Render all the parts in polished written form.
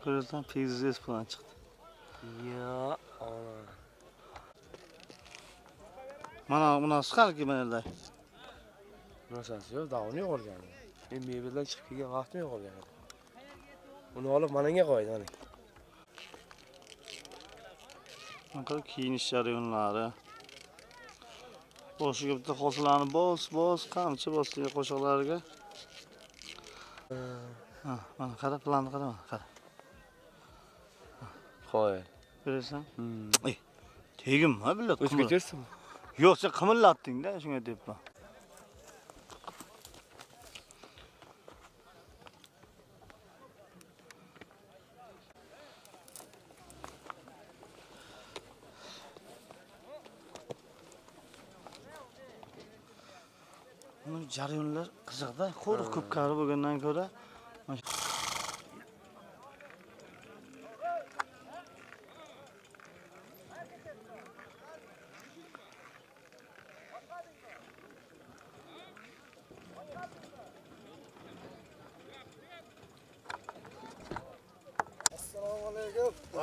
ko'rsan, pizziz falan chiqdi. Ya, Mana chiqarki mana. Nasıl yok, davoni yo'qolgan. Men mebeldan chiqib kelgan vaqtim yo'qolgan edi. Uni olib menga qo'ydi, mana. Mana kiyinish jarayonlari. Boshiga bitta hosilani bos, qamchi bosdiga qo'shiqlarga. Mana qara planni qara, qara. Qo'y. Ko'rasan? Tegimma billat. O'zga ketirsin. Yo'q, sen qimirlatding-da, shunga debman. Bu jarayonlar qiziqda, qo'rq ko'pkari bo'lgandan ko'ra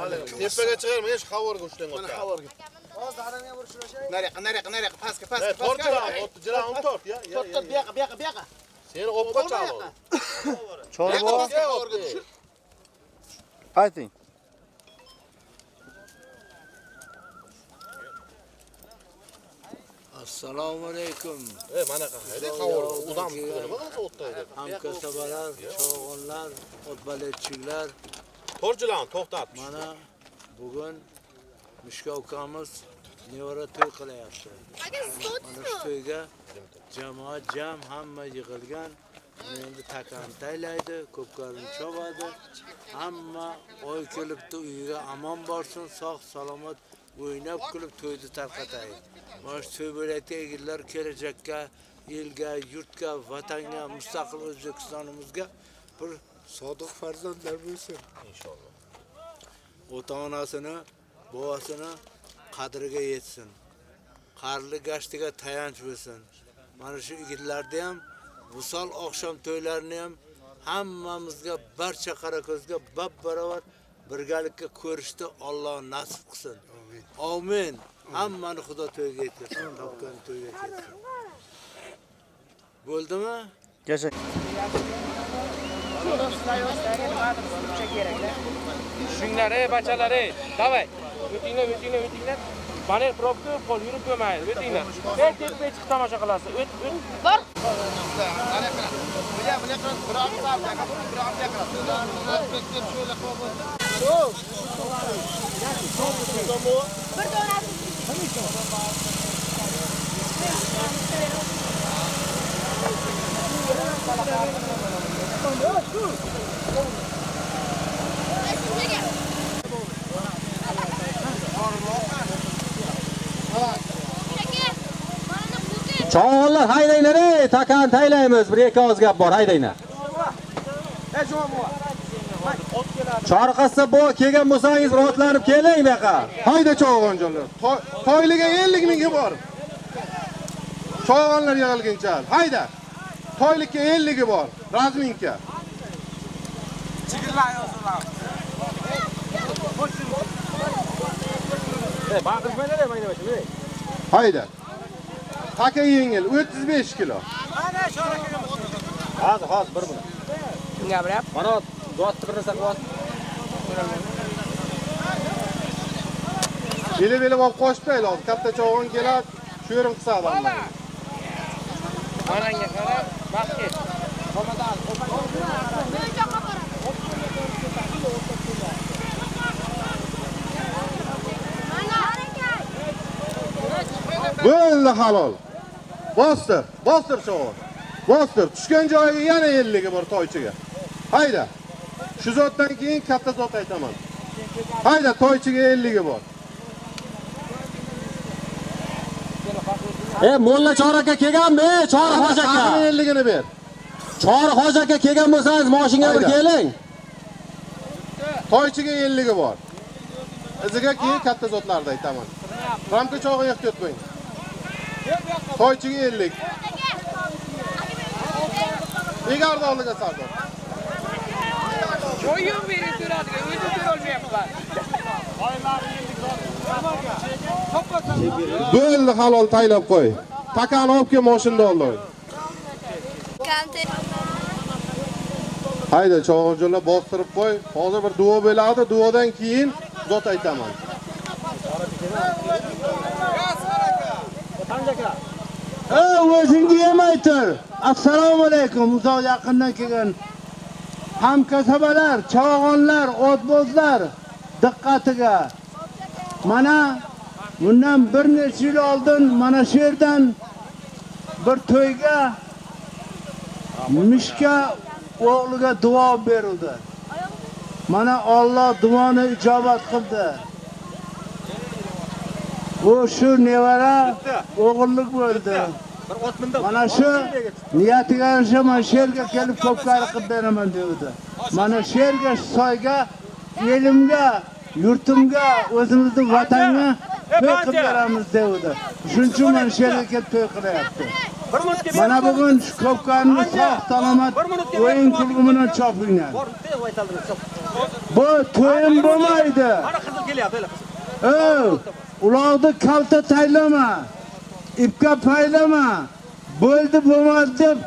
Alaykum. Tepaga chiqarma, hech xavorga ushlang ota. Mana xavorga. Hozir daranga burishlashay. Nariyoqqa, pastga. Jiran tort, ya. Tort, bu yoqqa. Seni olib qochadi. chorbo. Xavorga tushir. Ayting. Assalomu alaykum. Mana qayda xavorga udam nima o'tdaydi. Hamkasabalar, cho'g'onlar, otbaletchilar. Torjilan to'xtat. Mana bugun Mishka ukamiz nevara to'y qilyapti. Mana shu to'yga jamoat hamma yig'ilgan. Endi takan taylaydi, ko'pkarini chovadi. Hamma oy kelibdi, uyiga amon borsin, sog' salomat o'ynab kulib to'yni tarqataydi. Mana shu to'y bo'layotgan egillar kelajakka, elga, yurtga, vatanga, mustaqil O'zbekistonimizga bir sodiq farzandlar bo'lsin. Inshaalloh. Ota-onasini, bobosini qadriga yetsin. Qarli gashtiga tayanch bo'lsin. Mana shu yigitlarda ham Vusal oqshom to'ylarini ham hammamizga, barcha qarako'zga bab-barobar birgalikka ko'rishni Alloh nasib qilsin. Amin. Hammani Xudo to'yga yetkazsin, topgan to'yga yetkazsin. Bo'ldimi? Yasha. Shunglar, bachalar, davay. O'tinglar. Panel probka qo'l yurib bo'lmaydi. O'tinglar. Tepga chiqib tomosha qilasiz. Bor. Cho'g'onlar haydanglar, takan taylaymiz. Bir ikki oz gap bor, haydanglar. Chorqasda bu kelgan bo'lsangiz, otlanib keling bu yoqqa. Hayda cho'g'onjonlar. To'yliga 50 mingga bor. Cho'g'onlar yig'ilguncha. Hayda. To'ylikka 50 ga bor. Razminka. Chigirlar yozinglar. Baqirmaylar, mayda. Hayda. Taka yengil 35 kilo. Mana shoraga. Hozir bir bilan. Kim gapiryapti? Mana dotni bir narsa qilib. Beli olib qo'shmaylar. Katta cho'g'on keladi, shu yerim qisadi amma. Mananga qarab, baxtga. Bo'ldi halol. Bostir cho'g'on. Bostir. Tushgan joyiga yana 50 ga bor to'ychiga. Hayda. Shu zotdan keyin katta zot aytaman. Hayda to'ychiga 50 ga bor. Mo'lla Chor aka kelganmi? Chor hoji aka. 50 gini ber. Chor hoji aka kelgan bo'lsangiz, mashinaga bir keling. To'ychiga 50 ga bor. Iziga keyin katta zotlarda aytaman. Ramka cho'g'i ehtiyot bo'ling. To'ychiga 50. Egarda oldiga sardor. Oyun verip duradigan, o'zi ko'rolmayapman. Bo'ldi halol taylab qo'y. Takani olib kel mashinada oldi. Hayda cho'g'irjo'lar bostirib qo'y. Hozir bir duo bo'ladi, duodan keyin zot aytaman. O'zingga ham aytir. Assalomu alaykum. Uzoq yaqindan kelgan hamkasabalar, chavag'onlar, otbozlar diqqatiga. Mana bundan bir necha yil oldin mana shu yerdan bir to'yga Mishka o'g'liga duo berildi. Mana Alloh duoni ijobat qildi. Bu shu nevara o'g'illik bo'ldi. Mana shu niyatiga yarasha mana shu yerga kelib ko'pkari qilib beraman dedi. Mana shu yerga soyga, elimga, yurtimga, o'zimizning vatanga to'y qilib beramiz dedi. Shuning uchun mana shu yerga kelib to'y qilyapti. Mana bugun shu ko'pkarni sog' salomat o'yin kulgi bilan chopinglar. Bu to'yin bo'lmaydi. Mana qizil kelyapti, uloqni kalta taylama, ipga paylama, bo'ldi bo'lmadi deb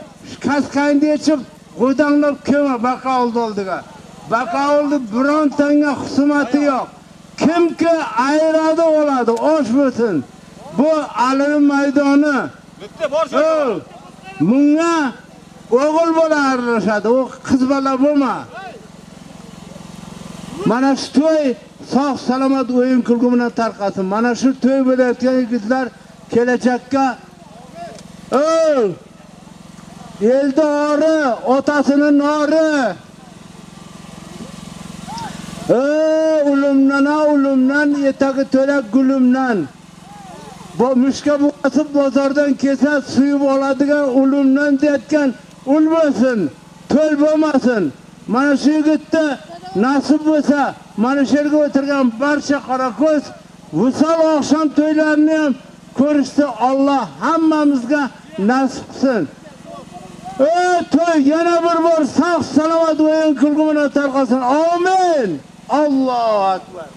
kaskangni yechib qo'ydanlab kelma baqavulni oldiga. Baqavulni birontanga xusumati yo'q. Kimki ayradi oladi, osh bo'lsin. Bu Alimi maydoni. Bunga o'g'il bola aralashadi, u qiz bola bo'lma. Mana shu to'y sog' salomat o'yin kulgi bilan tarqasin. Mana shu to'y bo'layotgan yigitlar kelajakka elda ori, otasini nori. Ulimdan etagi to'lak gulimdan. Bu Mishka buqasi bozordan kelsa suyib oladigan ulimdan deyotgan ulmasin, to'l bo'lmasin. Mana shu yigitda nasib bo'lsa, mana shu yerga o'tirgan barcha qorako'z Vusal oqshom to'ylarini ham ko'rishni Alloh hammamizga nasib qilsin. To'y yana bir bor sog' salomat o'yin kulgi bilan tarqasin. Amin. Allohu akbar.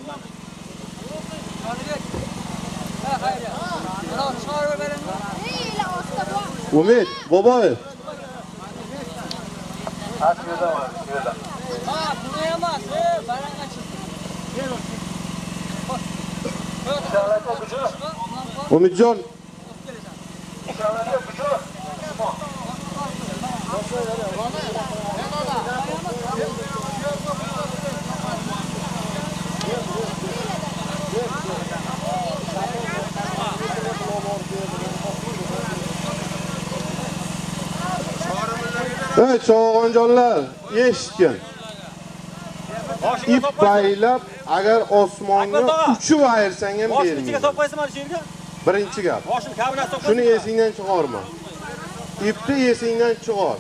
Umid, boboy. Umidjon. Evet, cho'g'onjonlar, eshitgan. İp baylab, agar osmonga uchib ayirsang ham bermaydi. Ichiga solib qo'yasan mana shu yerga. Birinchi gap. Boshim kabinasiga solib. Shuni esingdan chiqarma. İpni esingdan chiqar.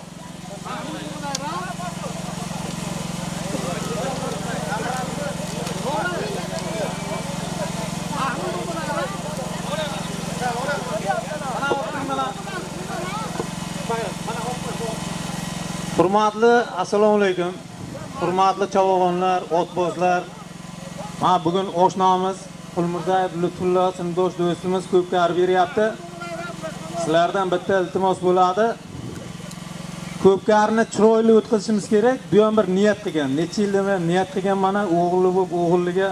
Hurmatli assalomu alaykum. Hurmatli chavog'onlar, otbozlar. Mana bugun oshnomiz Qulmurzayev Lutfulla sinfdosh do'stimiz ko'pkari beryapti. Sizlardan bitta iltimos bo'ladi. Ko'pkarni chiroyli o'tkazishimiz kerak. Bu ham bir niyat qilgan. Necha yildan beri niyat qilgan mana o'g'li bo'lib o'g'illiga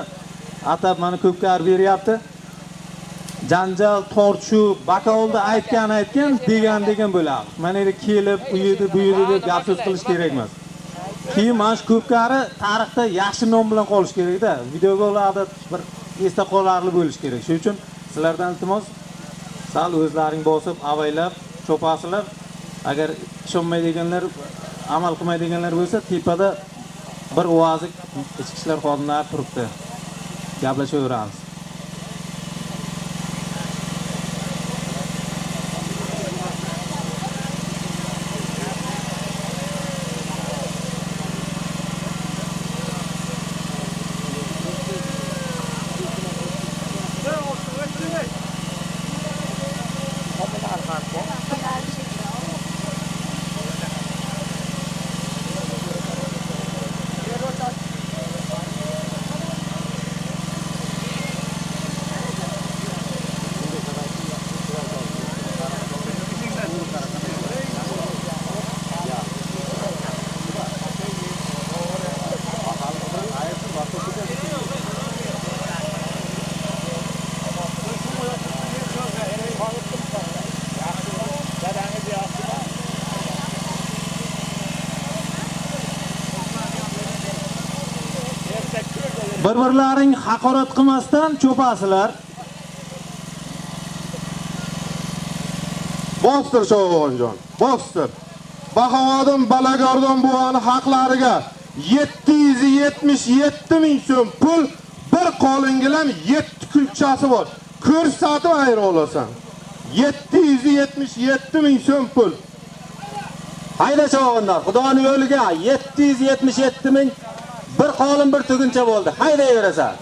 atab mana ko'pkar beryapti. Janjal, tortishuv, bakovulda aytgan degan bo'ladi. Mana endi kelib, u yerda deb gap so'z qilish kerak emas. Keyin mana shu ko'pkari tarixda yaxshi nom bilan qolish kerak-da. Videoga oladi, bir esda qolarli bo'lish kerak. Shuning uchun sizlardan iltimos, sal o'zlaring bosib, avaylab, cho'pasizlar. Agar ishonmaydiganlar, amal qilmaydiganlar bo'lsa, tepada bir ovozi ichki ishlar xodimlari turibdi. Gaplashaveramiz. bir-birlaring haqorat qilmasdan cho'pasizlar. Bostir Sho'g'onjon, bostir. Bahodim Balagordon buvani haqlariga 777 ming so'm pul, bir qo'lingilam 7 kulchasi bor. Ko'rsatib ayira olasan. 777 ming so'm pul. Hayda cho'g'onlar, Xudoning yo'liga 777 ming bir qolin bir tuguncha bo'ldi. Haydayverasan.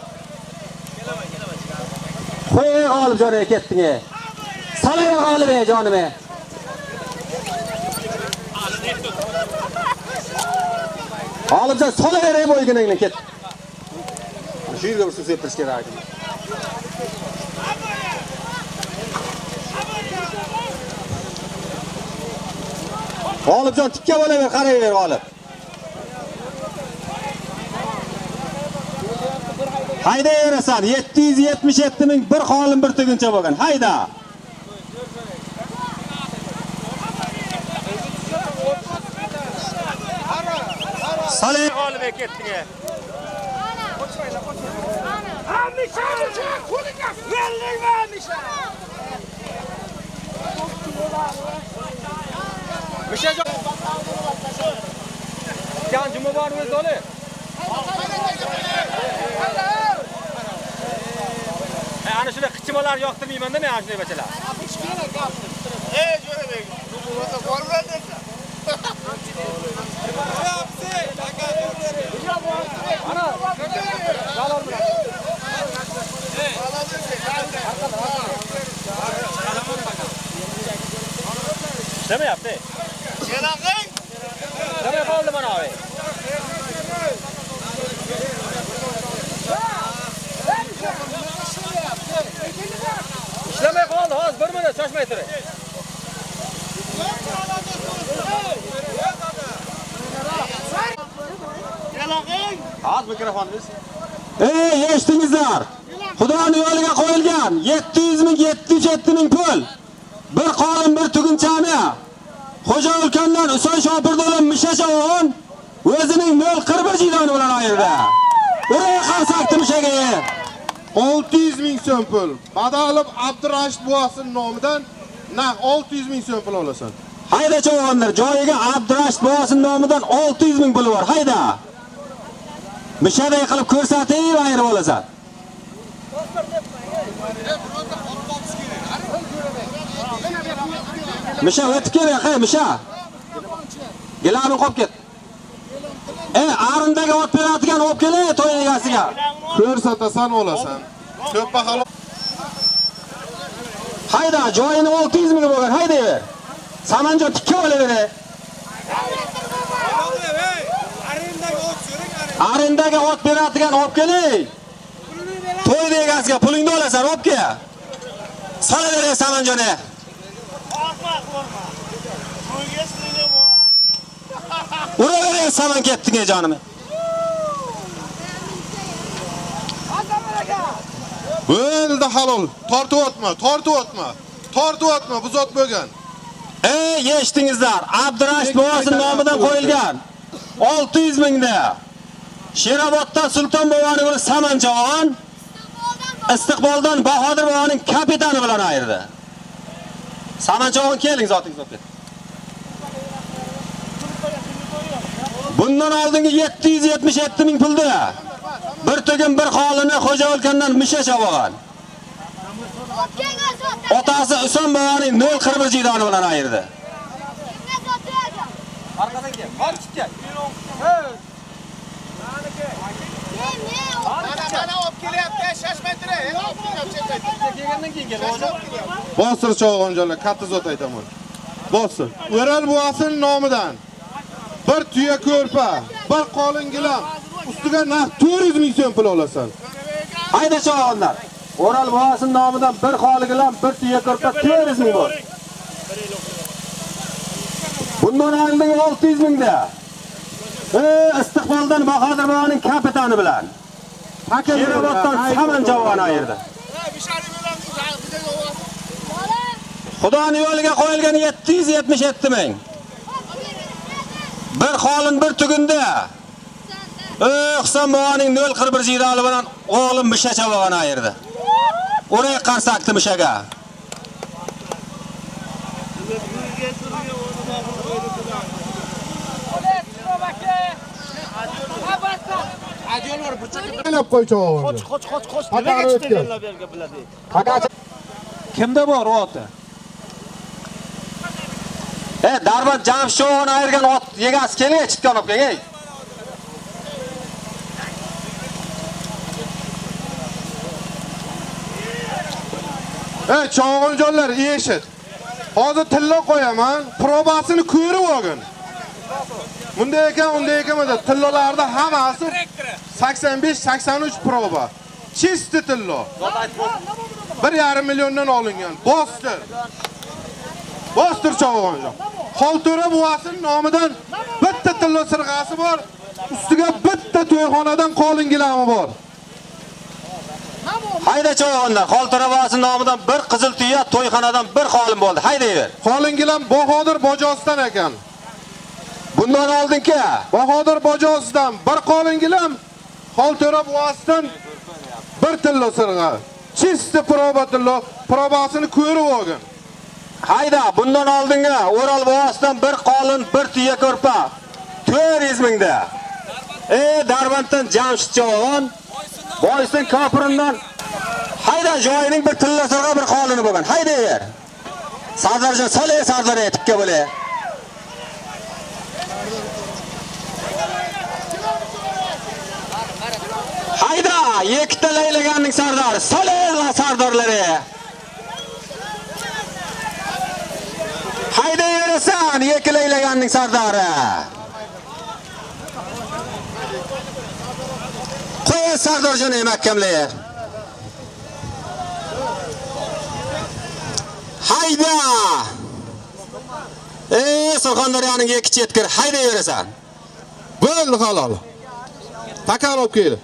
Qo'y g'olib joyiga ketding. Salay g'olib jonim. G'olibjon solaveray bo'yginingni ket. Shu yerga bir suv septirish kerak. G'olibjon tikka bo'laver, qarayver g'olib. Haydayverasan, 777 ming bir qolin bir tuguncha bo'lgan. Hayda. Salay g'olib ketding. Can cuma var mı dolu? Ana şuna kıçmalar yoqtirmayman da men ana shunday bachalar. Nima yaptı? Nima qoldi mana abi? İşlemay qoldi, hozir 1 minut shoshmay turing. Az mikrofonimiz. Eshitdingizlar. Xudoning yo'liga qo'yilgan 700 ming 707 ming pul. Bir qolin bir tugunchani Xo'ja Ulkandan Usoy Shopirdo'lim Mishashavon o'zining 0.41 jiloni bilan ayirdi. Ey qarsakti mishaga. 600 ming so'm pul. Badalov Abdurashid buvasining nomidan naq 600 ming so'm pul olasan. Hayda cho'g'onlar, joyiga Abdurashid buvasining nomidan 600 ming pul bor. Hayda. Mishaday qilib ko'rsatib ayirib olasan. Misha o'tib keling, qay Misha. Gilamni qo'yib ket. Arindagi ot beradigan olib kelay to'y egasiga. Ko'rsatasan olasan. Ko'p baho. Hayda, joyini 600 ming bo'lgan, haydaver. Samanjon tikka olaver. Arindagi ot beradigan olib kelay. To'y egasiga pulingni olasan, olib kel. Salaver Samanjone. Uraverey saman ketding jonim. Bo'ldi halol. Tortib o'tma, tortib o'tma. Tortib o'tma, bu zot bo'lgan. Eshitdingizlar, Abdurashid buvasining nomidan qo'yilgan 600 mingda. Sheroboddan Sulton boboning o'g'li Samanjon Istiqboldan Bahodir boboning kapitani bilan ayirdi. Samanjon keling zotingiz olib ket. Bundan oldingi 777 ming pulda bir tugim bir qolini Xo'ja Ulkandan Mishashav olgan. Otasi Uson boboning 0.41 jiloni bilan ayirdi. Arqadan kel, hop chiq kel. Mana olib kelyapti, shoshmay turing. Kelgandan keyin kel, hozir. Bostir Cho'g'onjonlar, katta zot aytaman. Bostir. O'ral buvasining nomidan bir tuya ko'rpa, bir qolin gilam, ustiga naq 400 ming so'm pul olasan. Hayda cho'g'onlar. O'ral buvasining nomidan bir qolin gilam, bir tuya ko'rpa 400 ming bor. Bundan oldingi 600 mingda. Istiqboldan Bahodir boboning kapitani bilan. Sheroboddan Samanjon ayirdi. Xudoning yo'liga qo'yilgan 777 ming. Bir qolin bir tugunda Husan bovaning 041 jirali bilan o'g'lim mishacha bo'lgan ayirdi. Oraya qarsakdi mishaga. Aylab qo'y chovog'ini. Qoch. Nimaga chiqdinglar bu yerga biladi? Kimda bor oti? Darbat Jamshidovni ayirgan ot yegasi kelga chiqqan olib kelgay. Chovog'injonlar, eshit. Hozir tilla qo'yaman, probasini ko'rib olgin. Bunday ekan, unday ekan deb tillalarda hammasi 85-83 proba. Chisti tillo. 1,5 milliondan olingan. Bostir chovog'injon. Xolto'ra buvasining nomidan bitta tillo sirg'asi bor. Ustiga bitta to'yxonadan qolin gilami bor. Hayda chovog'inlar, Xolto'ra buvasining nomidan bir qizil tuya, to'yxonadan bir qolin bo'ldi. Haydayver. Qolin gilam Bahodir Bojosdan ekan. Bundan oldinki Bahodir Bojosdan bir qolin gilam, Xolto'ra buvasidan bir tillo sirg'a. Chisti proba tillo, probasini ko'rib olgin. hayda, bundan oldingi O'ral buvasidan bir qolin, bir tuya ko'rpa. 400 mingda. Darbanddan Jamshid chovog'on, Boysin Kopirindan hayda joyining bir tilla sirg'a bir qolini bo'lgan. Haydaver. Sardorjon solay Sardor etibga bo'le. Hayda, ikkita laylaganning sardori, solay sardorlari. Hayda yurasan, ikki laylaganning sardori. Qo'y Sardorjon makkamlayar. Hayda! Surxondaryoning ikki chetkir, hayda yurasan. Bo'ldi halol. Takan olib kel.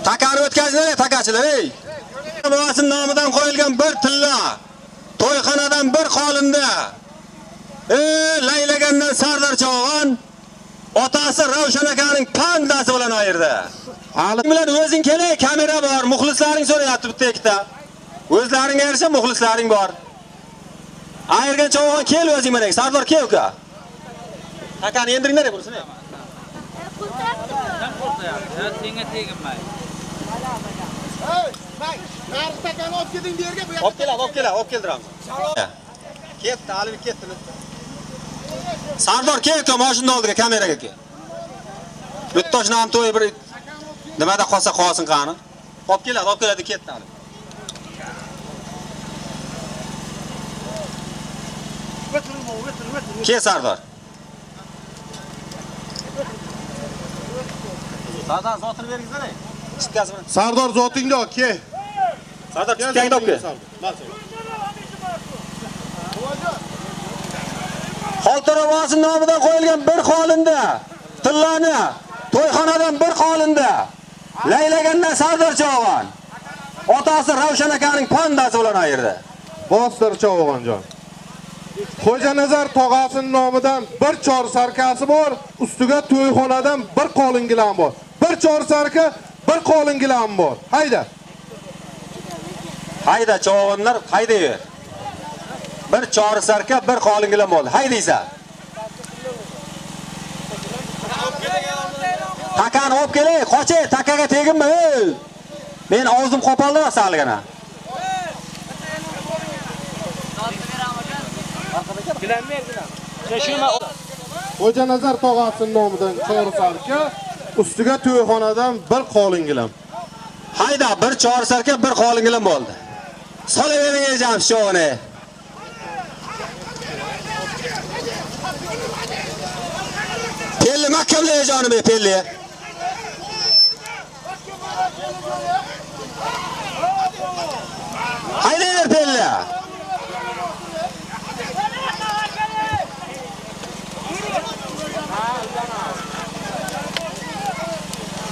Takani o'tkazinglar, takachilar, ey. Buvasining nomidan qo'yilgan bir tilla, to'yxonadan bir qolinda. Laylagandan Sardor chovog'on otasi Ravshan akaning pandasi bilan ayirdi. Halim bilan o'zing kelay, kamera bor, muxlislaring so'rayapti bitta ikkita. O'zlaring yarasha muxlislaring bor. Ayirgan chovog'on kel o'zing bilan, Sardor kel uka. Takani endiringlar bunisini. Senga tegmaydi. Bak, narx takani olib keting bu yerga. Olib keldiramiz. Ketdi, Alibek ketdi. Sardor kel uka, mashina oldiga, kameraga kel. Yurtdosh nam to'y bir nimada qolsa qolsin qani. Olib keladi, ketdi Alibek. Kel Sardor. Sardor zotini bergizlar. Chitkazmi? Sardor zotingni ol, ke. Sardor chitkangni olib kel. Xolto'ra buvasining nomidan qo'yilgan bir qolinda, tillani to'yxonadan bir qolinda. Laylagandan Sardor chovog'on. Otasi Ravshan akaning pandasi bilan ayirdi. Bostir chovog'onjon. Xo'janazar tog'asining nomidan bir chor sarkasi bor, ustiga to'yxonadan bir qolin gilam bor. Bir chor sarka, bir qolin gilam bor. Hayda chovog'onlar, haydaver. Bir chor sarka, bir qolin gilam bo'ldi. Haydaysan. Takani olib kelay, qochay, takaga teginma, ey. Men og'zim qopaldi asaligina. Xo'janazar tog'asining nomidan chor sarka, ustiga to'yxonadan bir qolin gilam. Hayda, bir chor sarka, bir qolin gilam bo'ldi. Solavering Jamshidovni. Pelli mahkamlay jonim, pelli. Haydaver pelli.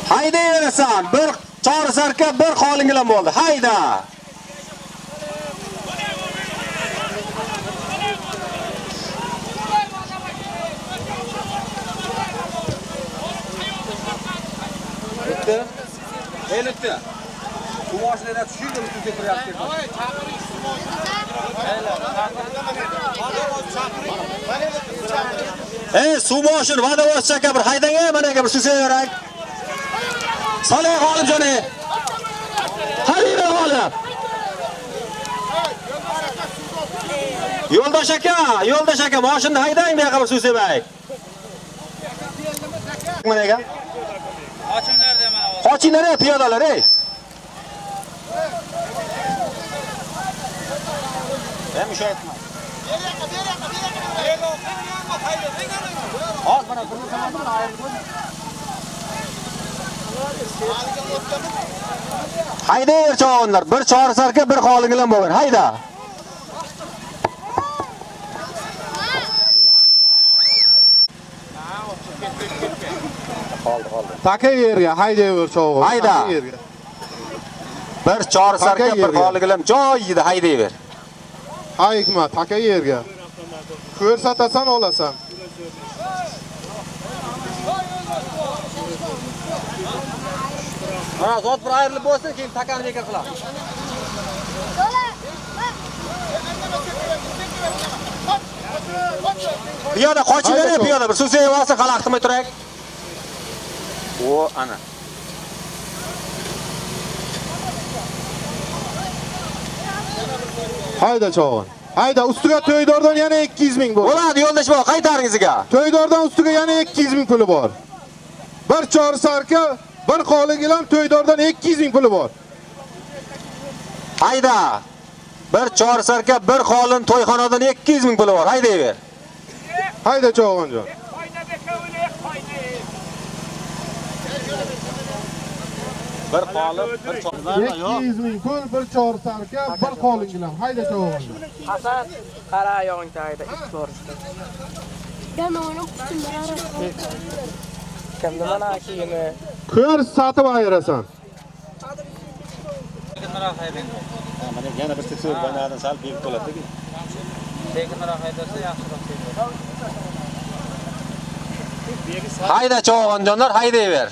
Haydayverasan, bir chor sarka, bir qolin gilam bo'ldi. Hayda. Elutdi. Elutdi. Bu mashinada tushirdi, o'tib ketyapti. Suv moshin, vodovoz chaka bir haydang, mana bir suv sevarak. Solih G'olibjoni. Haydayver G'olib. Yo'ldosh aka, mashinani haydang, bu yoqqa bir suv sevaylik. Mana aka. Qochinglar, piyodalar, ey. Ben bir şey etmem. Az bana kırmızı zamanı mı ayırdı? Haydi ver çoğunlar. Bir çağrı sarka bir qalinglar bo'lgan. Hayda. Taka yerga haydaver cho'g'im. Hayda. Bir çağrı sarka bir qalinglar joyida haydayver. Ha Hikmat, taka yerga. Ko'rsatasan olasan. Mana zot bir ayrilib bo'lsa, keyin takani bekor qilamiz. Piyoda qochinglar, piyoda bir suv sevib olsa xalaqtimay turak. O ana. Hayda cho'g'im. Hayda, ustiga to'ydordan yana 200 ming bor. Bo'ladi yo'ldosh bor, qaytaringizga. To'ydordan ustiga yana 200 ming puli bor. Bir chor sarka, bir qo'lingilam to'ydordan 200 ming puli bor. Hayda. Bir chor sarka, bir qolin to'yxonadan 200 ming puli bor. Haydayver. Hayda cho'g'imjon. Bir qolin, bir chor. 200 ming pul, bir chor sarka, bir qo'lingilam. Hayda cho'g'imjon. Hasan, qara oyog'ingda hayda, ikki borishdi. Kimda mana kiyini? Ko'rs satib ayirasan. Mana yana bir sir banadan sal berib qo'yadi-ku. Lekinroq haydasa yaxshiroq deydi. Hayda cho'g'onjonlar, haydayver.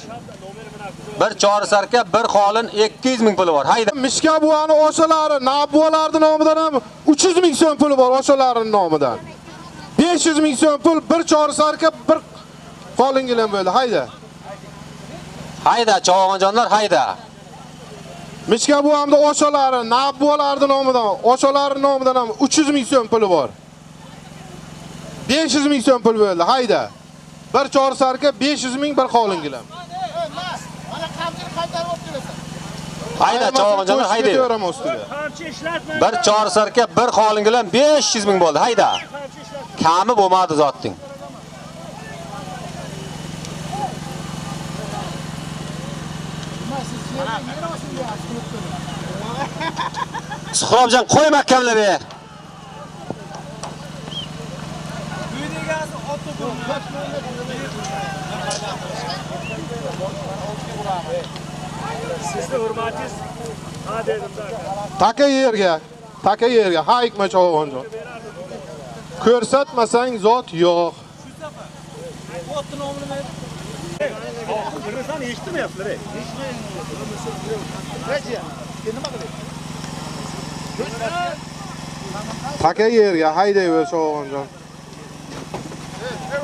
Bir chor sarka, bir qolin 200 ming puli bor. Hayda. Mishka buvani o'shalari, Nabuvalarning nomidan ham 300 ming so'm puli bor o'shalarining nomidan. 500 ming so'm pul, bir chor sarka, bir qolingilam bo'ldi. Hayda. Hayda cho'g'onjonlar, hayda. Mishka buvamda o'shalari, Nabuvalarning nomidan, o'shalarining nomidan ham 300 ming so'm puli bor. 500 ming so'm pul bo'ldi. Hayda. Bir chor sarka 500 ming, bir qolingilam. Hayda cho'g'onjonlar, haydayver. Bir chor sarka, bir qolingilam 500 ming bo'ldi. Hayda. Kami bo'lmadi zotning. Suhrobjon qo'y mahkamlab ber. Sizni hurmatingiz ha dedim da. Taka yerga, ha Hikmat cho'g'onjon. Ko'rsatmasang zot yo'q. Kırırsan eshitmayapsizlar ey. Taka yerga haydayver cho'g'onjon.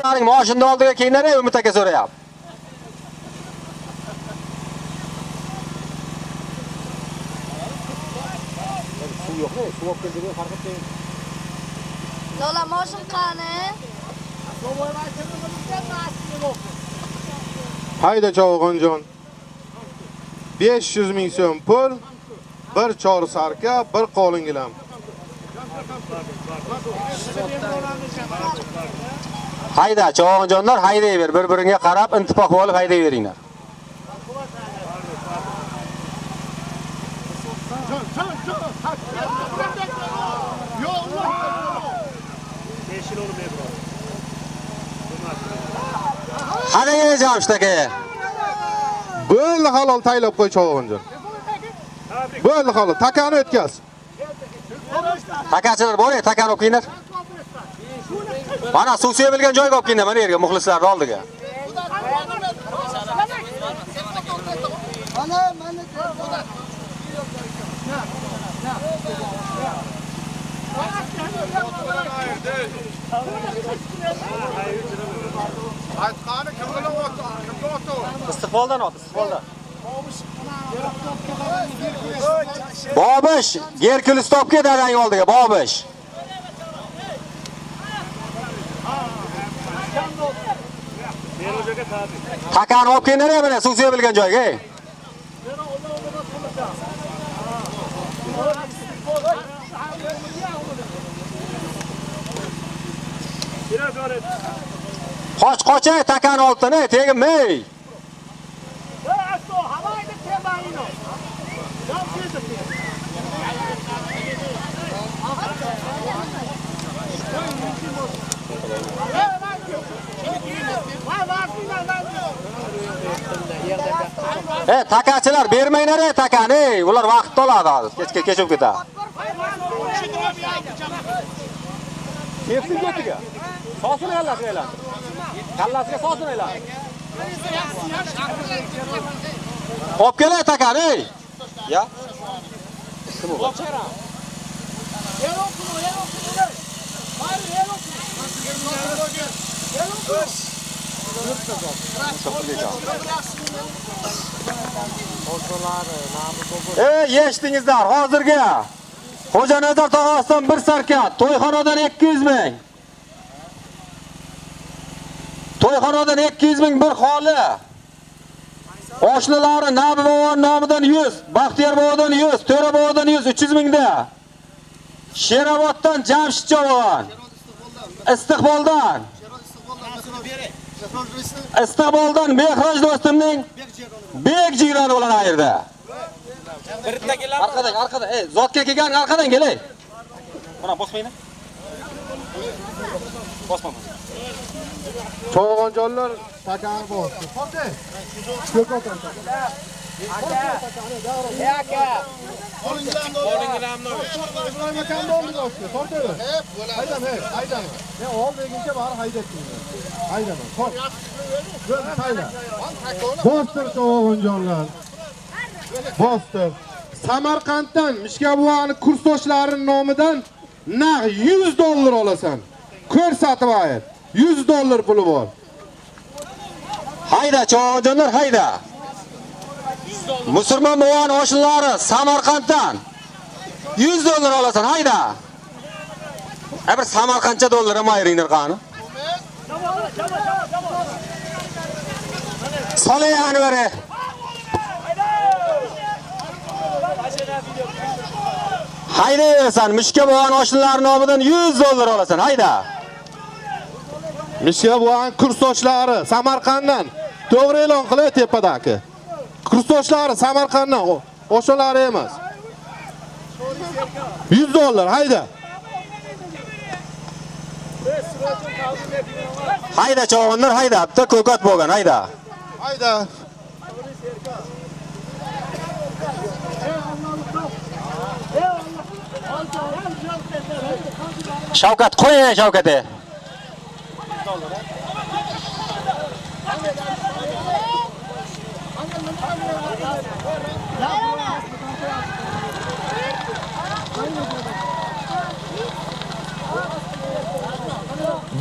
Ularning moshinni oldiga kelinglar, Umid aka so'rayapti. Lola moshin qani? Hayda cho'g'onjon. 500 ming so'm pul, bir chor sarka, bir qolingilam. Hayda cho'g'onjonlar, haydayver. Bir-biriga qarab intifoq bo'lib haydayveringlar. Hadi Jamshid aka. Bo'ldi halol taylab qo'y cho'g'onjon. Bo'ldi halol, takani o'tkaz. Takachilar boring, takani olib kelinglar. Mana suv sevilgan joyga olib kelinglar, mana yerga muxlislarning oldiga. Istiqboldan ot, istiqboldan. Bobish, Gerkules topga dadang oldiga, Bobish. Takani olib kelin nereye mana suv sevilgan joyga. Qoch, takani olibdan, teginmay. Takachilar bermaylar takani, ular vaqt oladi hozir. Kechib ketadi. Kepsin ketiga. Sosini aylantir. Kallasiga sosini aylantir. Olib kelay takani. Ya. Kim u? Yeshdingizlar, hozirgi Xo'janazar tog'asidan bir sarkat, to'yxonadan 200 ming. To'yxonadan 200 ming bir xoli. Oshnalari Nabi boboning nomidan 100, Baxtiyor bobodan 100, To'ra bobodan 100, 300 mingda. Sheroboddan Jamshid Javoban. Istiqboldan. Istiqboldan Mehroj do'stimning Bek jiyroni bilan ayirdi. Arqadan, zotga kelgan arqadan kelay. Mana bosmaymi? Bosma. Cho'g'onjonlar takani bosdi. Qoldi. Aka. Qo'linglarni Bostir cho'g'onjonlar. Bostir. Samarqanddan Mishkabuvani kursdoshlarining nomidan naq $100 olasan. Ko'rsatib ayt. $100 puli bor. Hayda cho'g'onjonlar, hayda. Musulmon boboning oshnalari Samarqanddan $100 olasan, hayda. Bir Samarqandcha dollar ham ayringlar qani. Solayani bere. Hayda yersan, Mishkabuvani oshnalari nomidan $100 olasan, hayda. Mishkabuvani kursdoshlari Samarqanddan to'g'ri e'lon qilay tepadagi. Kursdoshlari Samarqanddan, oshnalari emas. $100, hayda. Hayda cho'g'onlar, hayda. Bitta ko'kat bo'lgan, hayda. Hayda. Shavkat, qo'y, Shavkat.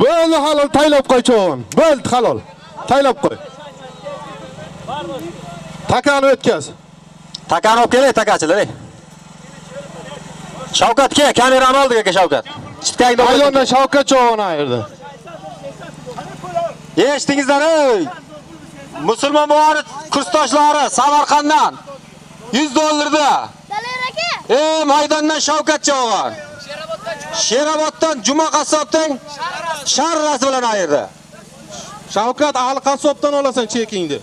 Bo'ldi halol taylab qo'y cho'g'on. Bo'ldi halol. Taylab qo'y. Takani o'tkaz. Takani olib kelay, takachilar. Shavkat ke, kamerani oldiga ke Shavkat. Chitkangda Maydondan Shavkat cho'g'on ayirdi. Eshitdingizlar, ey. Musulmon boboning kursdoshlari Samarqanddan $100 da. Maydondan Shavkat cho'g'on. Sheroboddan Juma qassobning sharrasi bilan ayirdi. Shavkat ahli qassobdan olasan chekingni.